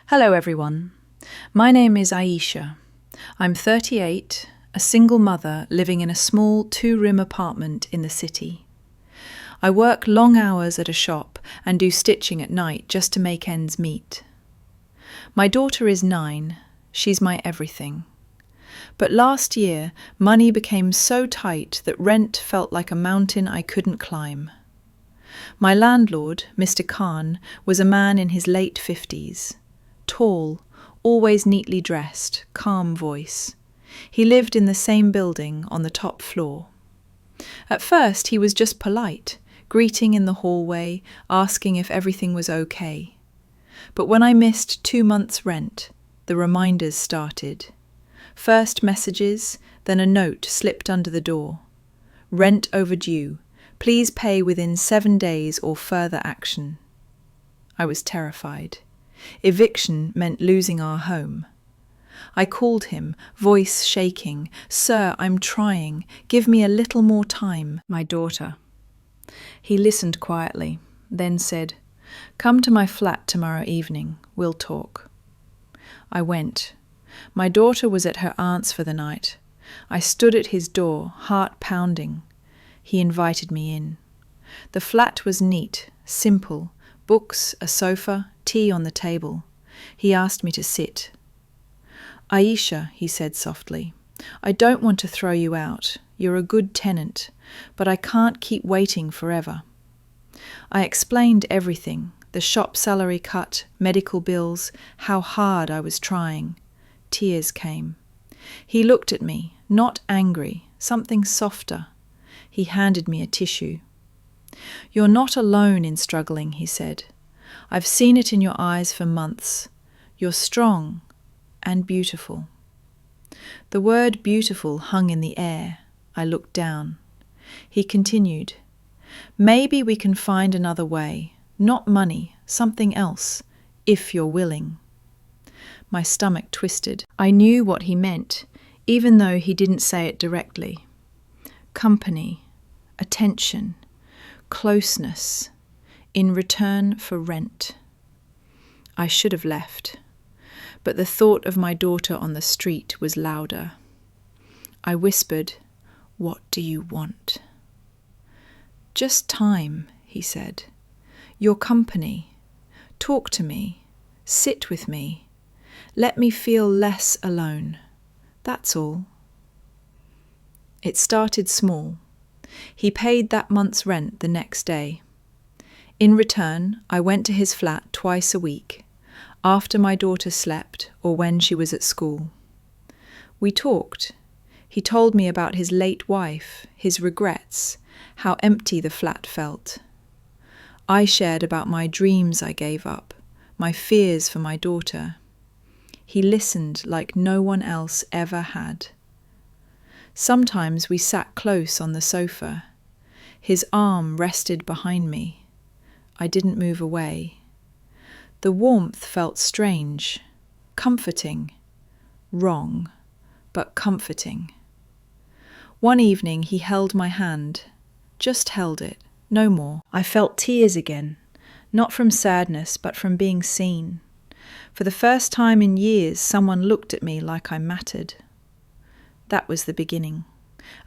Hello everyone. My name is Aisha. I'm 38, a single mother living in a small two-room apartment in the city. I work long hours at a shop and do stitching at night just to make ends meet. My daughter is 9. She's my everything. But last year, money became so tight that rent felt like a mountain I couldn't climb. My landlord, Mr. Khan, was a man in his late 50s. Tall, always neatly dressed, calm voice. He lived in the same building on the top floor. At first he was just polite, greeting in the hallway, asking if everything was okay. But when I missed 2 months' rent, the reminders started. First messages, then a note slipped under the door. Rent overdue. Please pay within 7 days or further action. I was terrified. Eviction meant losing our home. I called him, voice shaking. "Sir, I'm trying. Give me a little more time." My daughter. He listened quietly, then said, "Come to my flat tomorrow evening. We'll talk." I went. My daughter was at her aunt's for the night. I stood at his door, heart pounding. He invited me in. The flat was neat, simple. Books, a sofa, tea on the table. He asked me to sit. "Aisha," he said softly, "I don't want to throw you out. You're a good tenant, but I can't keep waiting forever." I explained everything, the shop salary cut, medical bills, how hard I was trying. Tears came. He looked at me, not angry, something softer. He handed me a tissue. "You're not alone in struggling," he said. "I've seen it in your eyes for months. You're strong and beautiful." The word beautiful hung in the air. I looked down. He continued, "Maybe we can find another way. Not money, something else, if you're willing." My stomach twisted. I knew what he meant, even though he didn't say it directly. Company, attention, closeness, in return for rent. I should have left, but the thought of my daughter on the street was louder. I whispered, "What do you want?" "Just time," he said. "Your company. Talk to me. Sit with me. Let me feel less alone. That's all." It started small. He paid that month's rent the next day. In return, I went to his flat twice a week, after my daughter slept or when she was at school. We talked. He told me about his late wife, his regrets, how empty the flat felt. I shared about my dreams I gave up, my fears for my daughter. He listened like no one else ever had. Sometimes we sat close on the sofa. His arm rested behind me. I didn't move away. The warmth felt strange, comforting, wrong, but comforting. One evening he held my hand, just held it, no more. I felt tears again, not from sadness, but from being seen. For the first time in years, someone looked at me like I mattered. That was the beginning,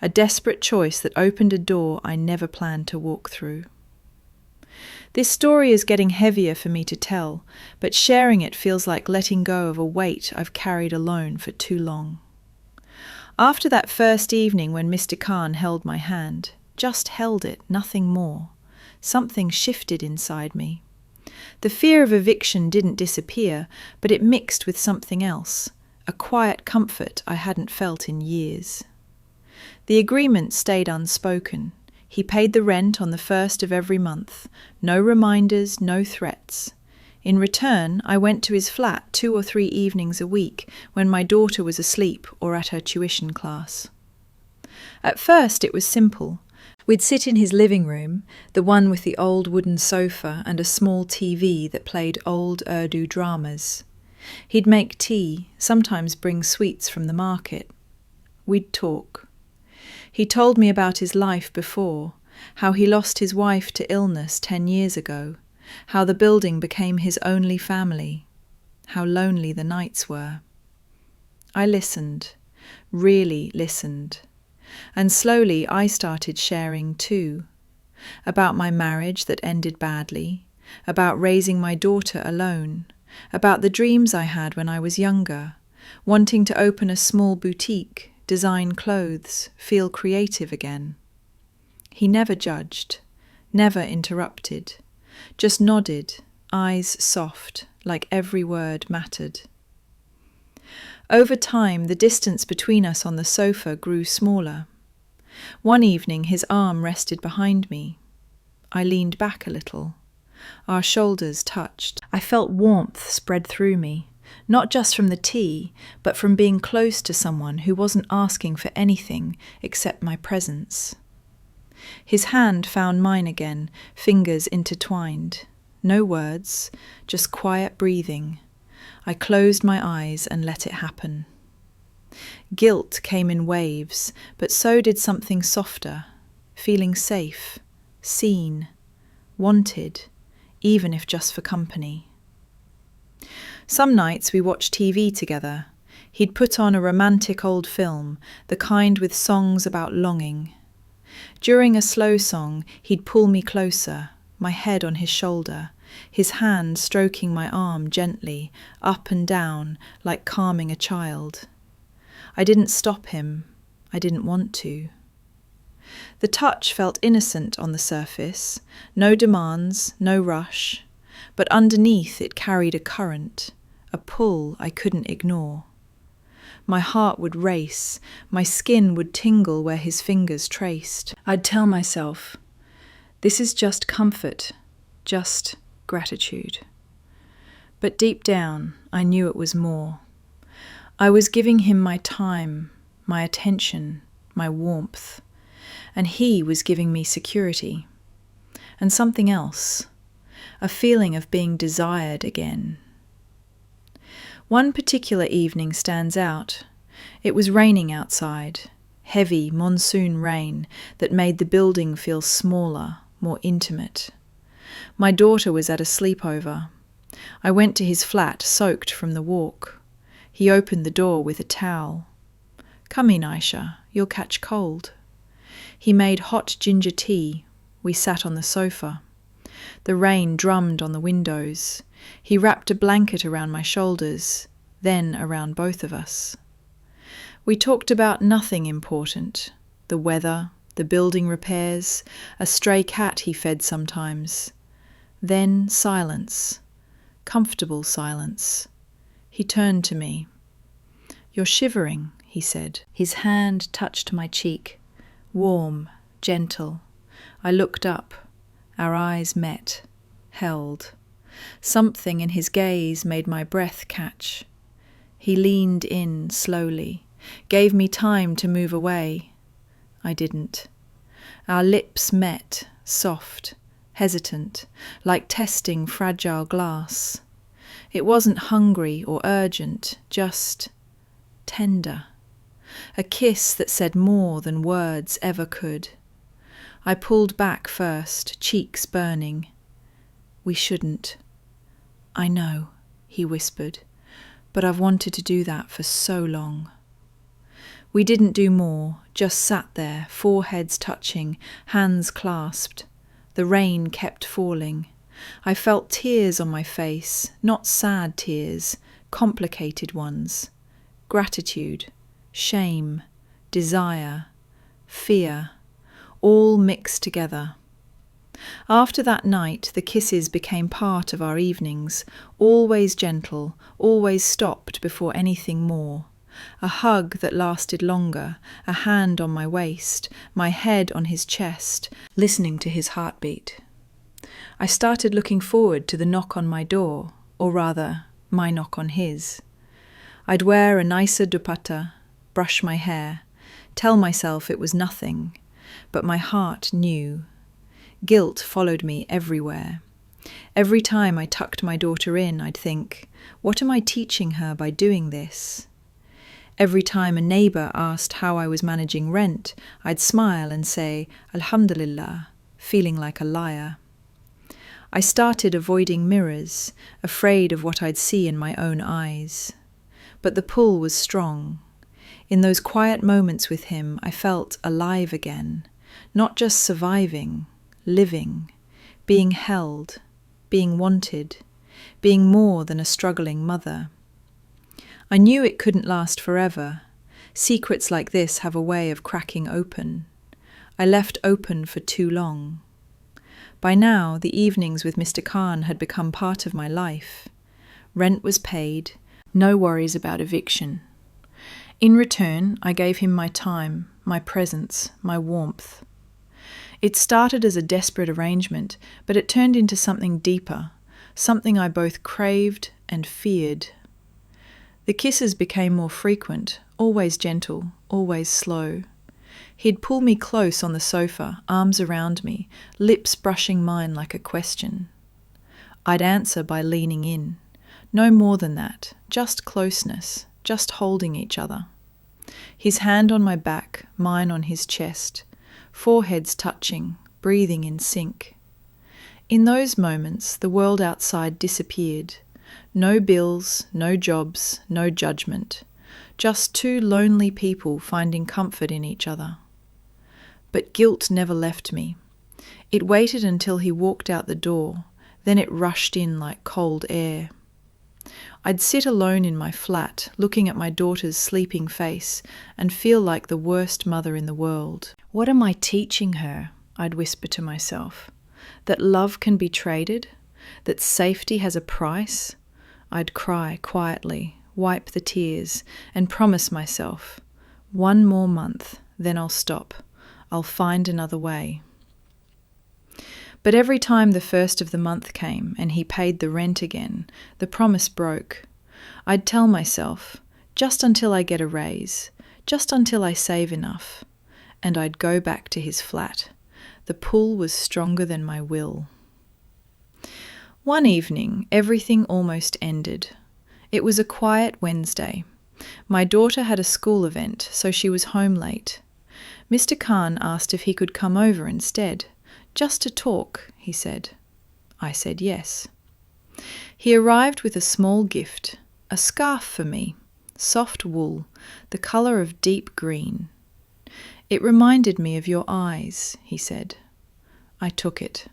a desperate choice that opened a door I never planned to walk through. This story is getting heavier for me to tell, but sharing it feels like letting go of a weight I've carried alone for too long. After that first evening when Mr. Khan held my hand, just held it, nothing more, something shifted inside me. The fear of eviction didn't disappear, but it mixed with something else, a quiet comfort I hadn't felt in years. The agreement stayed unspoken. He paid the rent on the 1st of every month. No reminders, no threats. In return, I went to his flat 2 or 3 evenings a week when my daughter was asleep or at her tuition class. At first it was simple. We'd sit in his living room, the one with the old wooden sofa and a small TV that played old Urdu dramas. He'd make tea, sometimes bring sweets from the market. We'd talk. He told me about his life before, how he lost his wife to illness 10 years ago, how the building became his only family. how lonely the nights were. I listened, really listened, and slowly I started sharing too, about my marriage that ended badly, about raising my daughter alone, about the dreams I had when I was younger, wanting to open a small boutique, design clothes, feel creative again. He never judged, never interrupted, just nodded, eyes soft, like every word mattered. Over time, the distance between us on the sofa grew smaller. One evening, his arm rested behind me. I leaned back a little. Our shoulders touched. I felt warmth spread through me, not just from the tea, but from being close to someone who wasn't asking for anything except my presence. His hand found mine again, fingers intertwined. No words, just quiet breathing. I closed my eyes and let it happen. Guilt came in waves, but so did something softer, feeling safe, seen, wanted, even if just for company. Some nights we watched TV together. He'd put on a romantic old film, the kind with songs about longing. During a slow song, he'd pull me closer, my head on his shoulder, his hand stroking my arm gently, up and down, like calming a child. I didn't stop him. I didn't want to. The touch felt innocent on the surface, no demands, no rush, but underneath it carried a current, a pull I couldn't ignore. My heart would race, my skin would tingle where his fingers traced. I'd tell myself, this is just comfort, just gratitude. But deep down, I knew it was more. I was giving him my time, my attention, my warmth, and he was giving me security. And something else, a feeling of being desired again. One particular evening stands out. It was raining outside, heavy monsoon rain that made the building feel smaller, more intimate. My daughter was at a sleepover. I went to his flat, soaked from the walk. He opened the door with a towel. "Come in, Aisha, you'll catch cold." He made hot ginger tea. We sat on the sofa. The rain drummed on the windows. He wrapped a blanket around my shoulders, then around both of us. We talked about nothing important. The weather, the building repairs, a stray cat he fed sometimes. Then silence. Comfortable silence. He turned to me. "You're shivering," he said. His hand touched my cheek, warm, gentle. I looked up. Our eyes met, held. Something in his gaze made my breath catch. He leaned in slowly, gave me time to move away. I didn't. Our lips met, soft, hesitant, like testing fragile glass. It wasn't hungry or urgent, just tender. A kiss that said more than words ever could. I pulled back first, cheeks burning. "We shouldn't." "I know," he whispered, "but I've wanted to do that for so long." We didn't do more, just sat there, foreheads touching, hands clasped. The rain kept falling. I felt tears on my face, not sad tears, complicated ones. Gratitude, shame, desire, fear, all mixed together. After that night, the kisses became part of our evenings, always gentle, always stopped before anything more. A hug that lasted longer, a hand on my waist, my head on his chest, listening to his heartbeat. I started looking forward to the knock on my door, or rather, my knock on his. I'd wear a nicer dupatta, brush my hair, tell myself it was nothing, but my heart knew. Guilt followed me everywhere. Every time I tucked my daughter in, I'd think, what am I teaching her by doing this? Every time a neighbour asked how I was managing rent, I'd smile and say, Alhamdulillah, feeling like a liar. I started avoiding mirrors, afraid of what I'd see in my own eyes. But the pull was strong. In those quiet moments with him, I felt alive again, not just surviving, living, being held, being wanted, being more than a struggling mother. I knew it couldn't last forever. Secrets like this have a way of cracking open. I left open for too long. By now, the evenings with Mr. Khan had become part of my life. Rent was paid, no worries about eviction. In return, I gave him my time, my presence, my warmth. It started as a desperate arrangement, but it turned into something deeper, something I both craved and feared. The kisses became more frequent, always gentle, always slow. He'd pull me close on the sofa, arms around me, lips brushing mine like a question. I'd answer by leaning in. No more than that, just closeness, just holding each other. His hand on my back, mine on his chest, foreheads touching, breathing in sync. In those moments, the world outside disappeared. No bills, no jobs, no judgment. Just two lonely people finding comfort in each other. But guilt never left me. It waited until he walked out the door, then it rushed in like cold air. I'd sit alone in my flat, looking at my daughter's sleeping face, and feel like the worst mother in the world. What am I teaching her? I'd whisper to myself. That love can be traded? That safety has a price? I'd cry quietly, wipe the tears, and promise myself, 1 more month, then I'll stop. I'll find another way. But every time the first of the month came and he paid the rent again, the promise broke. I'd tell myself, just until I get a raise, just until I save enough, and I'd go back to his flat. The pull was stronger than my will. One evening, everything almost ended. It was a quiet Wednesday. My daughter had a school event, so she was home late. Mr. Khan asked if he could come over instead. Just to talk, he said. I said yes. He arrived with a small gift, a scarf for me, soft wool, the colour of deep green. It reminded me of your eyes, he said. I took it.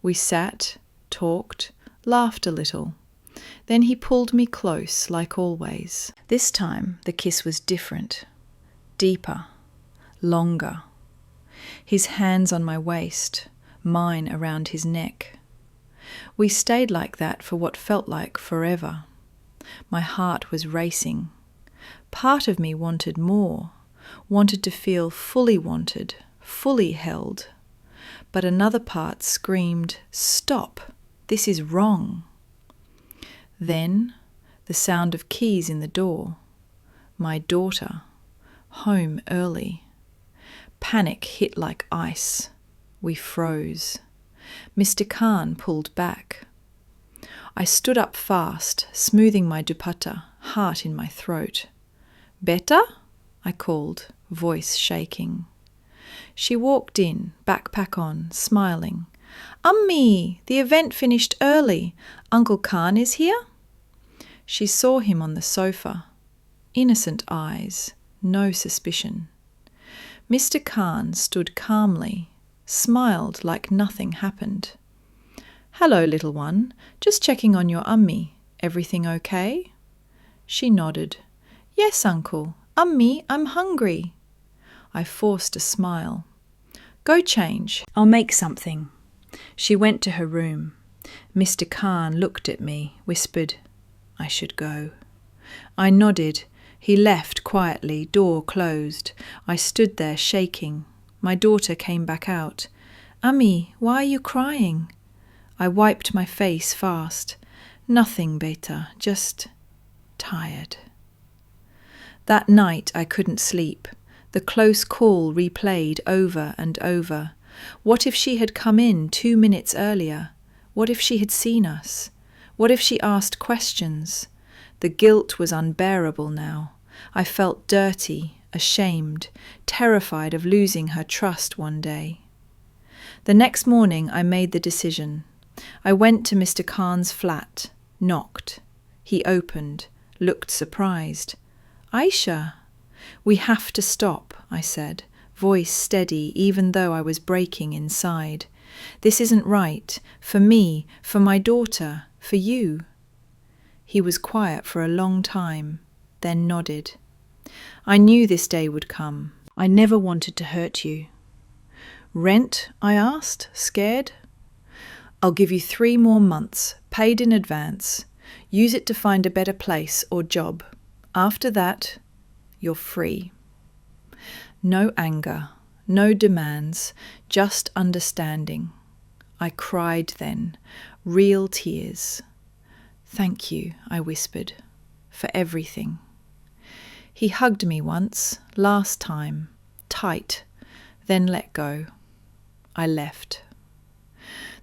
We sat, talked, laughed a little. Then he pulled me close, like always. This time the kiss was different, deeper, longer. His hands on my waist, mine around his neck. We stayed like that for what felt like forever. My heart was racing. Part of me wanted more, wanted to feel fully wanted, fully held. But another part screamed, "Stop! This is wrong." Then, the sound of keys in the door. My daughter, home early. Panic hit like ice. We froze. Mr. Khan pulled back. I stood up fast, smoothing my dupatta, heart in my throat. "Better?" I called, voice shaking. She walked in, backpack on, smiling. "Ummi, the event finished early. Uncle Khan is here?" She saw him on the sofa. Innocent eyes, no suspicion. Mr. Khan stood calmly, smiled like nothing happened. "Hello, little one. Just checking on your ummi. Everything okay?" She nodded. "Yes, uncle. Ummi, I'm hungry." I forced a smile. "Go change. I'll make something." She went to her room. Mr. Khan looked at me, whispered, "I should go." I nodded. He left quietly, door closed. I stood there shaking. My daughter came back out. "Ummi, why are you crying?" I wiped my face fast. "Nothing, beta, just tired." That night I couldn't sleep. The close call replayed over and over. What if she had come in 2 minutes earlier? What if she had seen us? What if she asked questions? The guilt was unbearable now. I felt dirty, ashamed, terrified of losing her trust one day. The next morning I made the decision. I went to Mr. Khan's flat, knocked. He opened, looked surprised. Aisha, we have to stop, I said, voice steady even though I was breaking inside. This isn't right, for me, for my daughter, for you. He was quiet for a long time, then nodded. I knew this day would come. I never wanted to hurt you. Rent? I asked, scared. I'll give you 3 more months, paid in advance. Use it to find a better place or job. After that, you're free. No anger, no demands, just understanding. I cried then, real tears. Thank you, I whispered, for everything. He hugged me once, last time, tight, then let go. I left.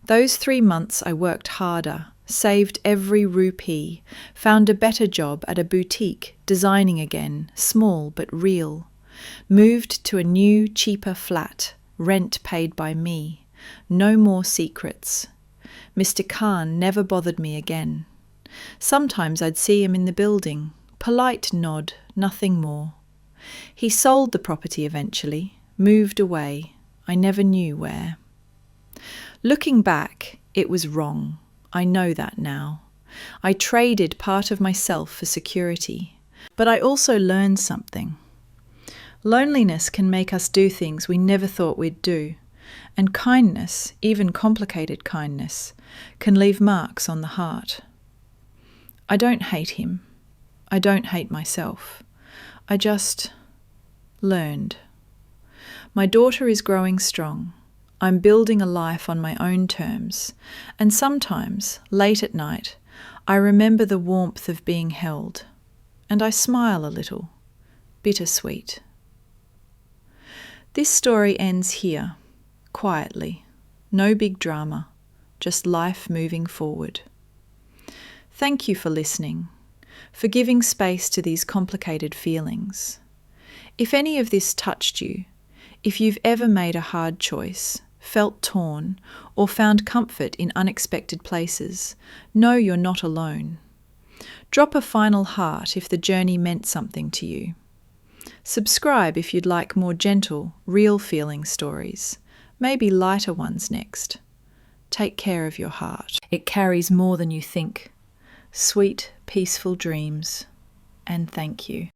Those 3 months I worked harder, saved every rupee, found a better job at a boutique, designing again, small but real. Moved to a new, cheaper flat, rent paid by me. No more secrets. Mr. Khan never bothered me again. Sometimes I'd see him in the building, polite nod, nothing more. He sold the property eventually, moved away. I never knew where. Looking back, it was wrong. I know that now. I traded part of myself for security. But I also learned something. Loneliness can make us do things we never thought we'd do. And kindness, even complicated kindness, can leave marks on the heart. I don't hate him. I don't hate myself. I just learned. My daughter is growing strong. I'm building a life on my own terms, and sometimes, late at night, I remember the warmth of being held, and I smile a little, bittersweet. This story ends here, quietly, no big drama, just life moving forward. Thank you for listening, for giving space to these complicated feelings. If any of this touched you, if you've ever made a hard choice, felt torn, or found comfort in unexpected places, know you're not alone. Drop a final heart if the journey meant something to you. Subscribe if you'd like more gentle, real-feeling stories, maybe lighter ones next. Take care of your heart. It carries more than you think. Sweet, peaceful dreams, and thank you.